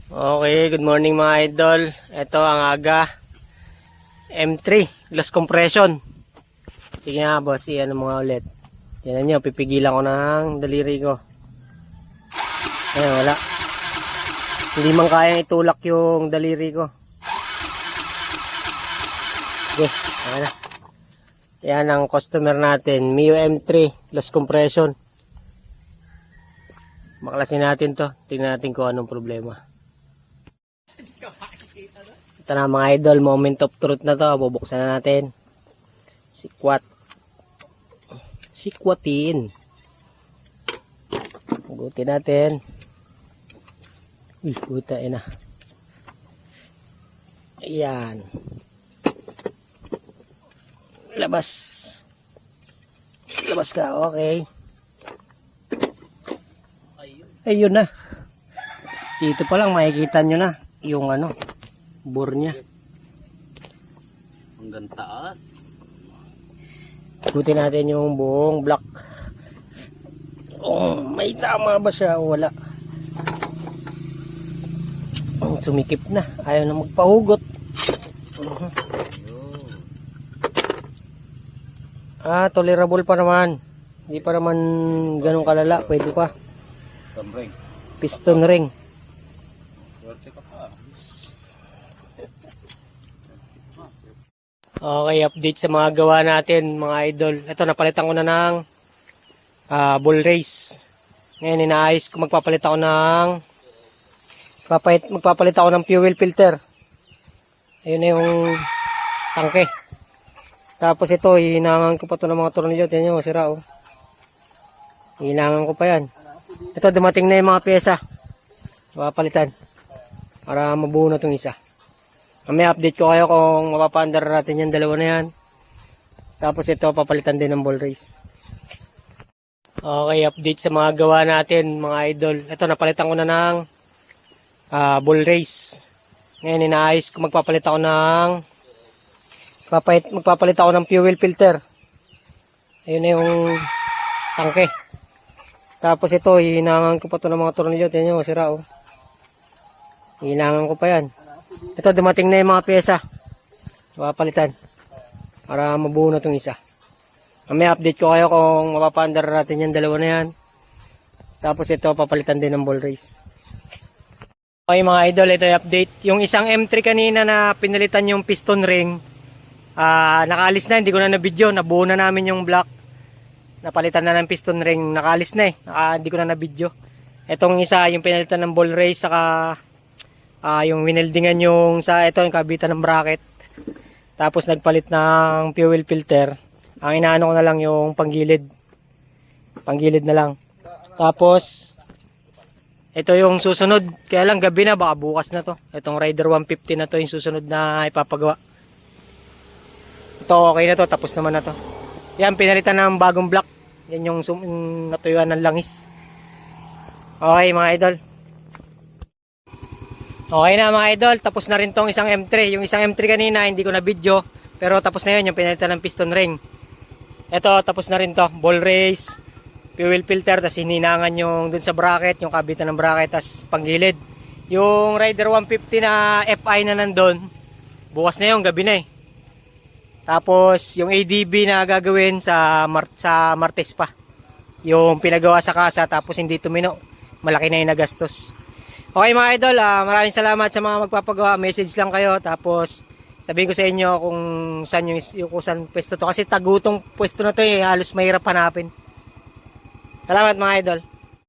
Okay, good morning mga idol. Ito ang aga M3 glass compression. Sige nga boss, ano mga ulit. Tingnan nyo, pipigilan ko ng daliri ko. Ayun, wala. Hindi man kayang itulak yung daliri ko. Okay, okay na. Yan ang customer natin, Mio M3 glass compression. Baklasin natin to. Tingnan natin kung anong problema. Ito na mga idol, moment of truth na to. Bubuksan na natin. Sikwatin. Hugutin natin. Uy, hugutin na. Ayan. Labas. Labas ka, okay. Ayun na. Dito pa lang makikita nyo na yung bore niya. Hanggang taas. Ikutin natin yung buong block. Oh, may tama ba siya o wala? Oh, sumikip na. Ayaw na magpahugot. Tolerable pa naman. Hindi pa naman ganun kalala. Pwede pa. Piston ring. Okay, update sa mga gawa natin mga idol. Ito, napalitan ko na ng ball race. Ngayon, inaayos ko, magpapalit ako ng fuel filter. Ayun na yung tangke. Tapos ito, hihinangan ko pa ito ng mga tornilyo. Tignan nyo, sira oh. Hihinangan ko pa yan. Ito, dumating na yung mga pyesa. Papalitan. Para mabuo na itong isa. May update ko kayo kung mapapaandar natin yung dalawa na yan. Tapos ito, papalitan din ng ball race. Okay, update sa mga gawa natin mga idol. Ito, napalitan ko na ng ball race. Ngayon, inaayos ko, magpapalit ako ng fuel filter. Ayun na yung tangke. Tapos ito, hihinangan ko pa ito ng mga tornilyo. Tignan nyo, sira oh. Hihinangan ko pa yan. Ito, dumating na yung mga pyesa. Papalitan. Para mabuo na itong isa. May update ko kayo kung mapapaandar natin yung dalawa na yan. Tapos ito, papalitan din ng ball race. Okay mga idol, ito yung update. Yung isang M3 kanina na pinalitan yung piston ring. Nakaalis na, hindi ko na na-video. Nabuo na namin yung block. Napalitan na ng piston ring. Nakaalis na eh. Hindi ko na na-video. Itong isa, yung pinalitan ng ball race, saka yung wineldingan yung yung kabitan ng bracket. Tapos nagpalit ng fuel filter. Ang inaano ko na lang yung panggilid na lang. Tapos ito yung susunod, kaya lang gabi na, baka bukas na to. Itong Rider 150 na to yung susunod na ipapagawa. Ito okay na to, tapos naman na to. Yan, pinalitan ng bagong block. Yan yung natuyuan ng langis. Okay mga idol. Okay na mga idol, tapos na rin tong isang M3. Yung isang M3 kanina, hindi ko na video. Pero tapos na yun, yung pinalitan ng piston ring. Ito, tapos na rin to. Ball race, fuel filter, tapos hininangan yung dun sa bracket, yung kabitan ng bracket, tapos panggilid. Yung Rider 150 na FI na nandun, bukas na yun, gabi na eh. Tapos yung ADB na gagawin sa Martes pa. Yung pinagawa sa kasa, tapos hindi tumino. Malaki na yung nagastos. Okay mga idol, maraming salamat sa mga magpapagawa. Message lang kayo, tapos sabihin ko sa inyo kung saan kung saan pwesto to. Kasi tagutong pwesto na to eh, halos mahirap hanapin. Salamat mga idol.